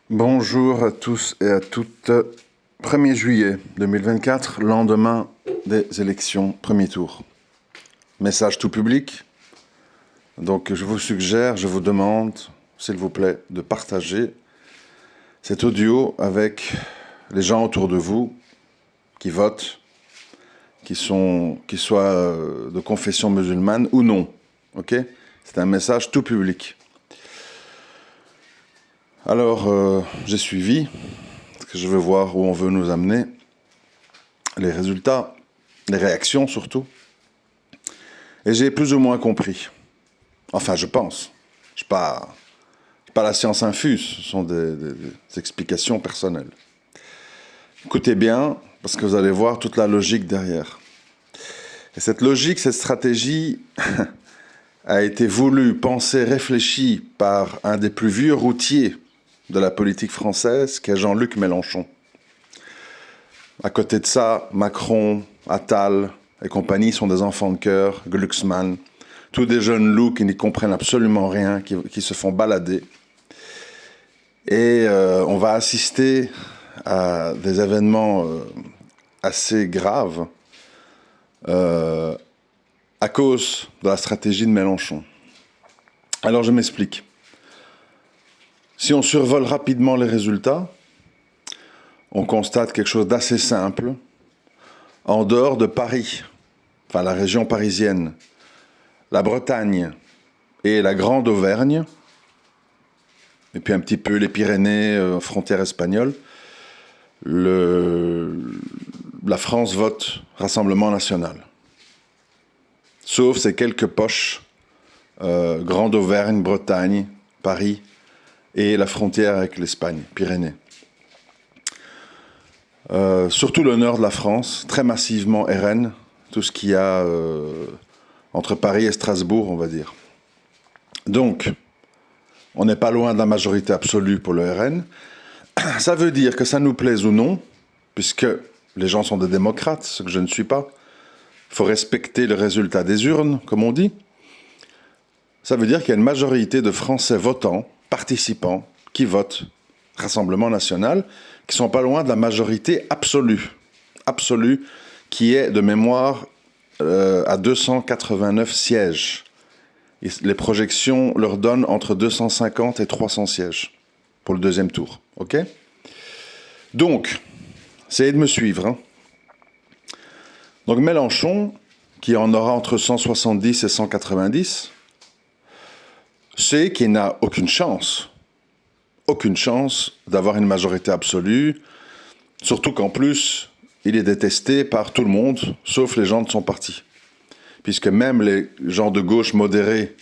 Bonjour à tous et à toutes. 1er juillet 2024, lendemain des élections, premier tour. Message tout public. Donc je vous suggère, je vous demande, s'il vous plaît, de partager cet audio avec les gens autour de vous qui votent, qui soient de confession musulmane ou non. Ok ? C'est un message tout public. Alors, j'ai suivi, parce que je veux voir où on veut nous amener, les résultats, les réactions surtout, et j'ai plus ou moins compris. Enfin, je pense. Je n'ai pas la science infuse, ce sont des explications personnelles. Écoutez bien, parce que vous allez voir toute la logique derrière. Et cette logique, cette stratégie a été voulue, pensée, réfléchie par un des plus vieux routiers de la politique française, qui est Jean-Luc Mélenchon. À côté de ça, Macron, Attal et compagnie sont des enfants de cœur, Glucksmann, tous des jeunes loups qui n'y comprennent absolument rien, qui se font balader. Et on va assister à des événements assez graves à cause de la stratégie de Mélenchon. Alors je m'explique. Si on survole rapidement les résultats, on constate quelque chose d'assez simple. En dehors de Paris, enfin la région parisienne, la Bretagne et la Grande Auvergne, et puis un petit peu les Pyrénées, frontière espagnole, la France vote Rassemblement National. Sauf ces quelques poches, Grande Auvergne, Bretagne, Paris, et la frontière avec l'Espagne, Pyrénées. Surtout le nord de la France, très massivement RN, tout ce qu'il y a entre Paris et Strasbourg, on va dire. Donc, on n'est pas loin de la majorité absolue pour le RN. Ça veut dire que ça nous plaise ou non, puisque les gens sont des démocrates, ce que je ne suis pas. Il faut respecter le résultat des urnes, comme on dit. Ça veut dire qu'il y a une majorité de Français votants, participants, qui votent Rassemblement National, qui sont pas loin de la majorité absolue, qui est de mémoire à 289 sièges. Et les projections leur donnent entre 250 et 300 sièges pour le deuxième tour. Ok ? Donc, essayez de me suivre. Hein. Donc Mélenchon, qui en aura entre 170 et 190, sait qu'il n'a aucune chance d'avoir une majorité absolue, surtout qu'en plus, il est détesté par tout le monde, sauf les gens de son parti. Puisque même les gens de gauche modérés,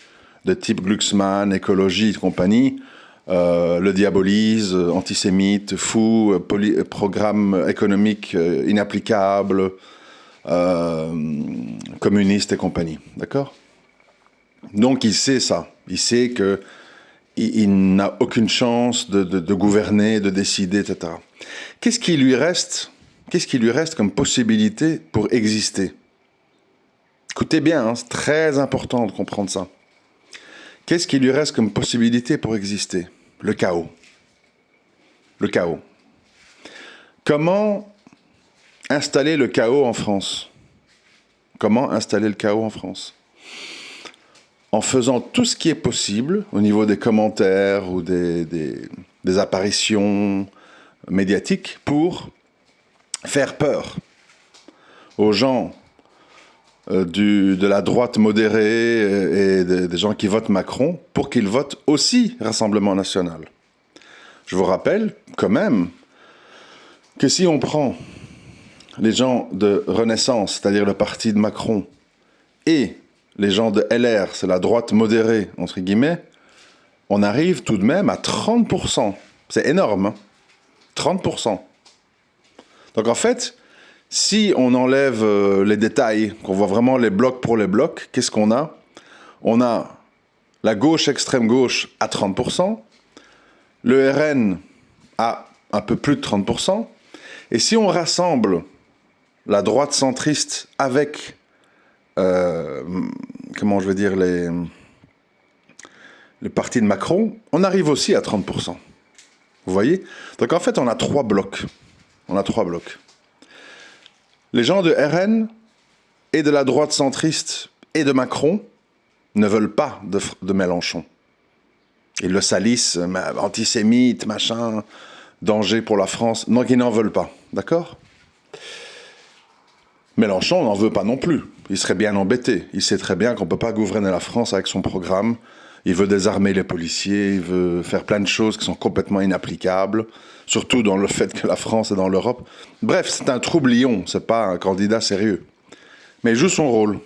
de type Glucksmann, écologie et compagnie, le diabolisent, antisémite, fou, programme économique inapplicable, communiste et compagnie. D'accord ? Donc il sait ça. Il sait qu'il n'a aucune chance de gouverner, de décider, etc. Qu'est-ce qui lui reste comme possibilité pour exister ? Écoutez bien, hein, c'est très important de comprendre ça. Qu'est-ce qui lui reste comme possibilité pour exister ? Le chaos. Le chaos. Comment installer le chaos en France ? Comment installer le chaos en France ? En faisant tout ce qui est possible au niveau des commentaires ou des apparitions médiatiques pour faire peur aux gens de la droite modérée et des gens qui votent Macron pour qu'ils votent aussi Rassemblement National. Je vous rappelle quand même que si on prend les gens de Renaissance, c'est-à-dire le parti de Macron, et les gens de LR, c'est la droite modérée, entre guillemets, on arrive tout de même à 30%. C'est énorme, hein ? 30%. Donc en fait, si on enlève les détails, qu'on voit vraiment les blocs pour les blocs, qu'est-ce qu'on a ? On a la gauche, extrême gauche à 30%, le RN à un peu plus de 30%, et si on rassemble la droite centriste avec comment je veux dire, le parti de Macron, on arrive aussi à 30%. Vous voyez? Donc en fait, on a trois blocs. Les gens de RN et de la droite centriste et de Macron ne veulent pas de Mélenchon. Ils le salissent, antisémite, machin, danger pour la France. Donc ils n'en veulent pas. D'accord? Mélenchon n'en veut pas non plus. Il serait bien embêté. Il sait très bien qu'on ne peut pas gouverner la France avec son programme. Il veut désarmer les policiers, il veut faire plein de choses qui sont complètement inapplicables, surtout dans le fait que la France est dans l'Europe. Bref, c'est un troublion, c'est pas un candidat sérieux. Mais il joue son rôle.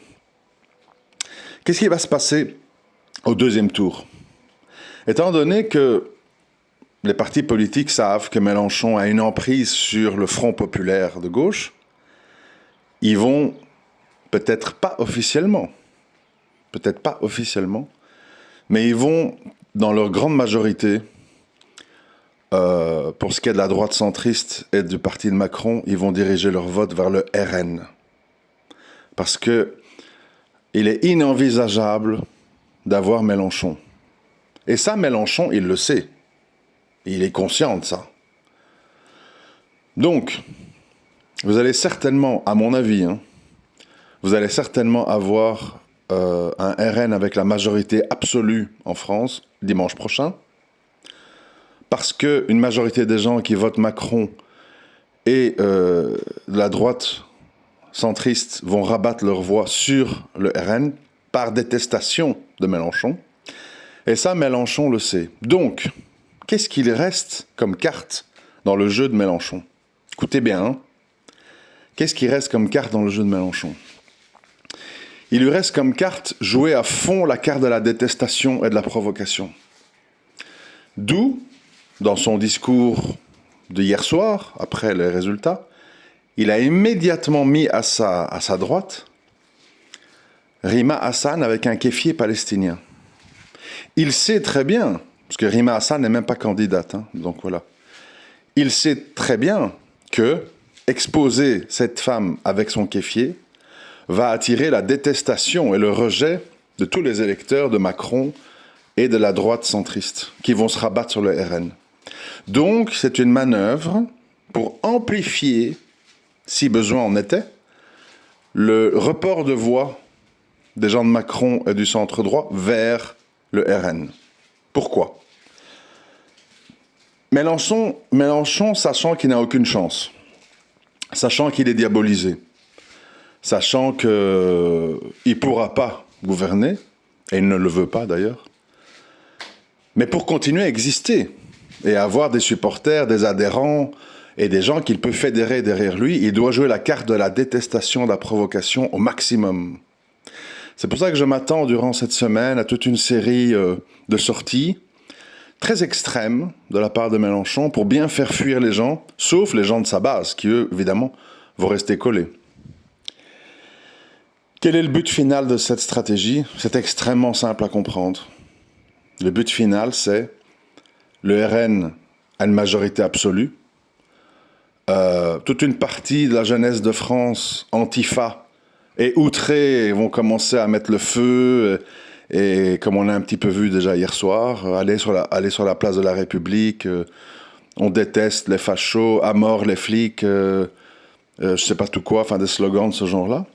Qu'est-ce qui va se passer au deuxième tour? Étant donné que les partis politiques savent que Mélenchon a une emprise sur le Front populaire de gauche, ils vont, peut-être pas officiellement, mais ils vont, dans leur grande majorité, pour ce qui est de la droite centriste et du parti de Macron, ils vont diriger leur vote vers le RN. Parce que il est inenvisageable d'avoir Mélenchon. Et ça, Mélenchon, il le sait. Il est conscient de ça. Donc, vous allez certainement, à mon avis, vous allez certainement avoir un RN avec la majorité absolue en France dimanche prochain, parce qu'une majorité des gens qui votent Macron et la droite centriste vont rabattre leur voix sur le RN par détestation de Mélenchon. Et ça, Mélenchon le sait. Donc, qu'est-ce qu'il reste comme carte dans le jeu de Mélenchon? Écoutez bien, qu'est-ce qui reste comme carte dans le jeu de Mélenchon? Il lui reste comme carte jouer à fond la carte de la détestation et de la provocation. D'où, dans son discours de hier soir, après les résultats, il a immédiatement mis à sa droite Rima Hassan avec un kéfier palestinien. Il sait très bien, parce que Rima Hassan n'est même pas candidate, donc voilà. Il sait très bien que exposer cette femme avec son kéfier va attirer la détestation et le rejet de tous les électeurs de Macron et de la droite centriste, qui vont se rabattre sur le RN. Donc, c'est une manœuvre pour amplifier, si besoin en était, le report de voix des gens de Macron et du centre droit vers le RN. Pourquoi? Mélenchon, sachant qu'il n'a aucune chance, sachant qu'il est diabolisé, sachant qu'il ne pourra pas gouverner, et il ne le veut pas d'ailleurs, mais pour continuer à exister et avoir des supporters, des adhérents et des gens qu'il peut fédérer derrière lui, il doit jouer la carte de la détestation, de la provocation au maximum. C'est pour ça que je m'attends durant cette semaine à toute une série de sorties très extrêmes de la part de Mélenchon pour bien faire fuir les gens, sauf les gens de sa base, qui eux, évidemment, vont rester collés. Quel est le but final de cette stratégie? C'est extrêmement simple à comprendre. Le but final, c'est le RN a une majorité absolue. Toute une partie de la jeunesse de France, Antifa, est outrée et vont commencer à mettre le feu. Et comme on a un petit peu vu déjà hier soir, aller sur la place de la République, on déteste les fachos, à mort les flics, je sais pas tout quoi, enfin des slogans de ce genre-là.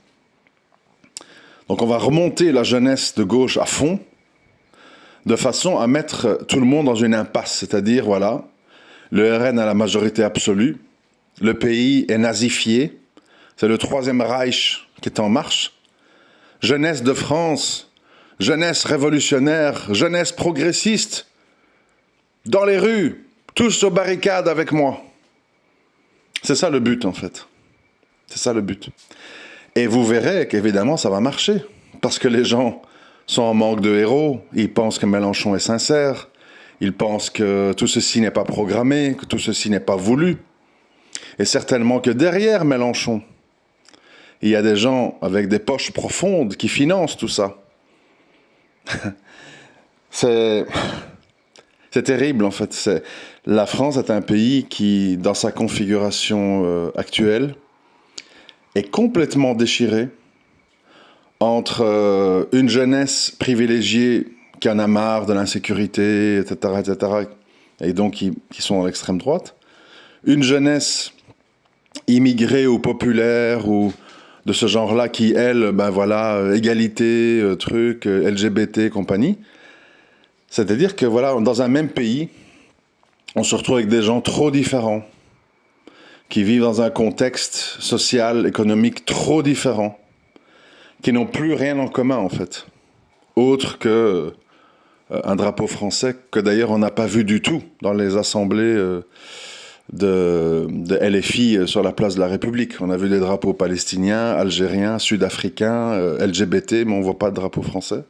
Donc on va remonter la jeunesse de gauche à fond, de façon à mettre tout le monde dans une impasse. C'est-à-dire, voilà, le RN a la majorité absolue, le pays est nazifié, c'est le Troisième Reich qui est en marche. Jeunesse de France, jeunesse révolutionnaire, jeunesse progressiste, dans les rues, tous aux barricades avec moi. C'est ça le but, en fait. C'est ça le but. Et vous verrez qu'évidemment, ça va marcher. Parce que les gens sont en manque de héros. Ils pensent que Mélenchon est sincère. Ils pensent que tout ceci n'est pas programmé, que tout ceci n'est pas voulu. Et certainement que derrière Mélenchon, il y a des gens avec des poches profondes qui financent tout ça. C'est terrible, en fait. La France est un pays qui, dans sa configuration actuelle, est complètement déchiré entre une jeunesse privilégiée qui en a marre de l'insécurité, etc., etc., et donc qui sont dans l'extrême droite. Une jeunesse immigrée ou populaire ou de ce genre-là qui, elle, ben voilà, égalité, truc, LGBT, compagnie. C'est-à-dire que, voilà, dans un même pays, on se retrouve avec des gens trop différents, qui vivent dans un contexte social, économique trop différent, qui n'ont plus rien en commun, en fait, autre que un drapeau français, que d'ailleurs on n'a pas vu du tout dans les assemblées de LFI sur la place de la République. On a vu des drapeaux palestiniens, algériens, sud-africains, LGBT, mais on ne voit pas de drapeau français.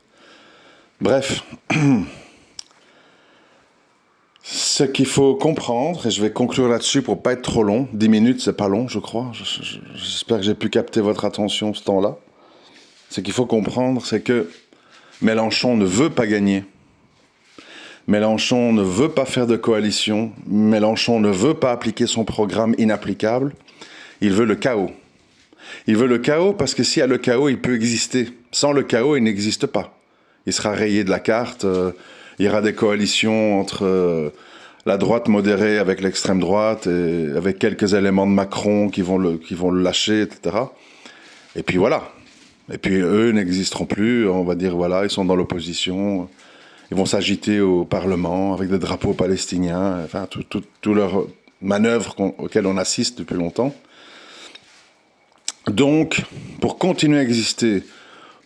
Bref, ce qu'il faut comprendre, et je vais conclure là-dessus pour ne pas être trop long, 10 minutes c'est pas long je crois, j'espère que j'ai pu capter votre attention ce temps-là. Ce qu'il faut comprendre, c'est que Mélenchon ne veut pas gagner. Mélenchon ne veut pas faire de coalition. Mélenchon ne veut pas appliquer son programme inapplicable. Il veut le chaos. Il veut le chaos parce que s'il y a le chaos, il peut exister. Sans le chaos, il n'existe pas. Il sera rayé de la carte. Il y aura des coalitions entre la droite modérée avec l'extrême droite et avec quelques éléments de Macron qui vont le lâcher, etc. Et puis voilà. Et puis eux n'existeront plus. On va dire voilà, ils sont dans l'opposition. Ils vont s'agiter au Parlement avec des drapeaux palestiniens, enfin, toutes leurs manœuvres auxquelles on assiste depuis longtemps. Donc, pour continuer à exister,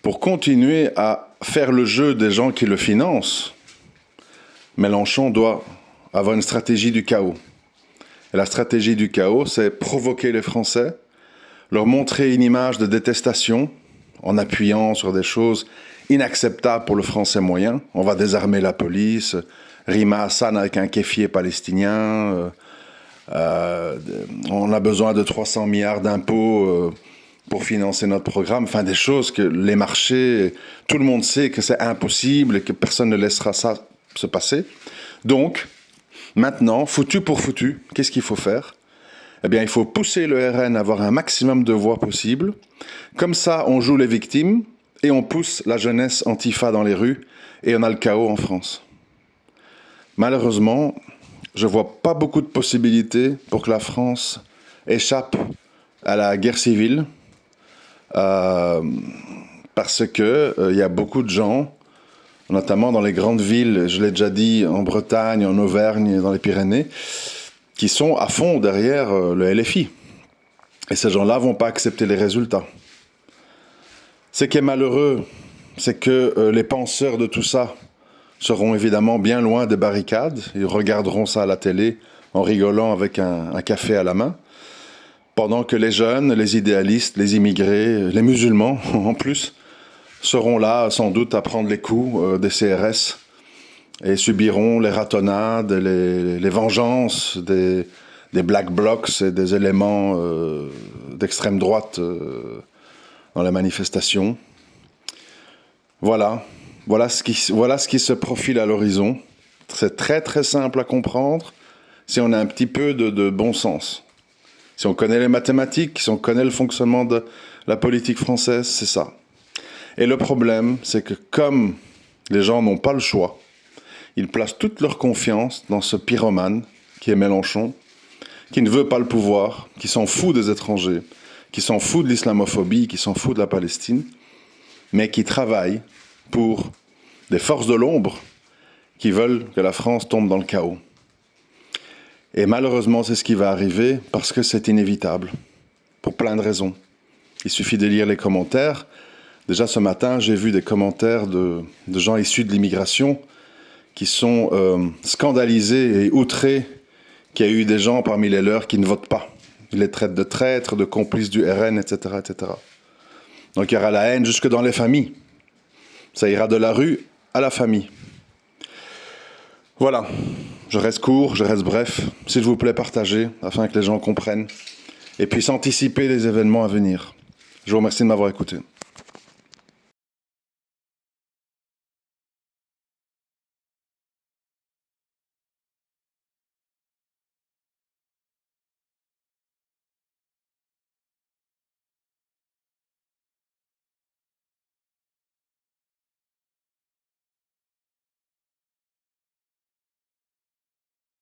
pour continuer à faire le jeu des gens qui le financent, Mélenchon doit avoir une stratégie du chaos. Et la stratégie du chaos, c'est provoquer les Français, leur montrer une image de détestation en appuyant sur des choses inacceptable pour le français moyen. On va désarmer la police, Rima Hassan avec un kéfier palestinien, on a besoin de 300 milliards d'impôts pour financer notre programme, enfin des choses que les marchés, tout le monde sait que c'est impossible et que personne ne laissera ça se passer. Donc, maintenant, foutu pour foutu, qu'est-ce qu'il faut faire ? Eh bien, il faut pousser le RN à avoir un maximum de voix possible. Comme ça, on joue les victimes, et on pousse la jeunesse antifa dans les rues, et on a le chaos en France. Malheureusement, je ne vois pas beaucoup de possibilités pour que la France échappe à la guerre civile, parce que y a beaucoup de gens, notamment dans les grandes villes, je l'ai déjà dit, en Bretagne, en Auvergne, dans les Pyrénées, qui sont à fond derrière le LFI. Et ces gens-là ne vont pas accepter les résultats. Ce qui est malheureux, c'est que les penseurs de tout ça seront évidemment bien loin des barricades. Ils regarderont ça à la télé en rigolant avec un café à la main. Pendant que les jeunes, les idéalistes, les immigrés, les musulmans en plus, seront là sans doute à prendre les coups des CRS et subiront les ratonnades, les vengeances des black blocs et des éléments d'extrême droite dans les manifestations. Voilà ce qui se profile à l'horizon. C'est très très simple à comprendre si on a un petit peu de bon sens. Si on connaît les mathématiques, si on connaît le fonctionnement de la politique française, c'est ça. Et le problème, c'est que comme les gens n'ont pas le choix, ils placent toute leur confiance dans ce pyromane qui est Mélenchon, qui ne veut pas le pouvoir, qui s'en fout des étrangers, qui s'en fout de l'islamophobie, qui s'en fout de la Palestine, mais qui travaille pour des forces de l'ombre qui veulent que la France tombe dans le chaos. Et malheureusement, c'est ce qui va arriver parce que c'est inévitable, pour plein de raisons. Il suffit de lire les commentaires. Déjà ce matin, j'ai vu des commentaires de gens issus de l'immigration qui sont scandalisés et outrés qu'il y a eu des gens parmi les leurs qui ne votent pas. Ils les traitent de traîtres, de complices du RN, etc., etc. Donc il y aura la haine jusque dans les familles. Ça ira de la rue à la famille. Voilà. Je reste court, je reste bref. S'il vous plaît, partagez afin que les gens comprennent et puissent anticiper les événements à venir. Je vous remercie de m'avoir écouté.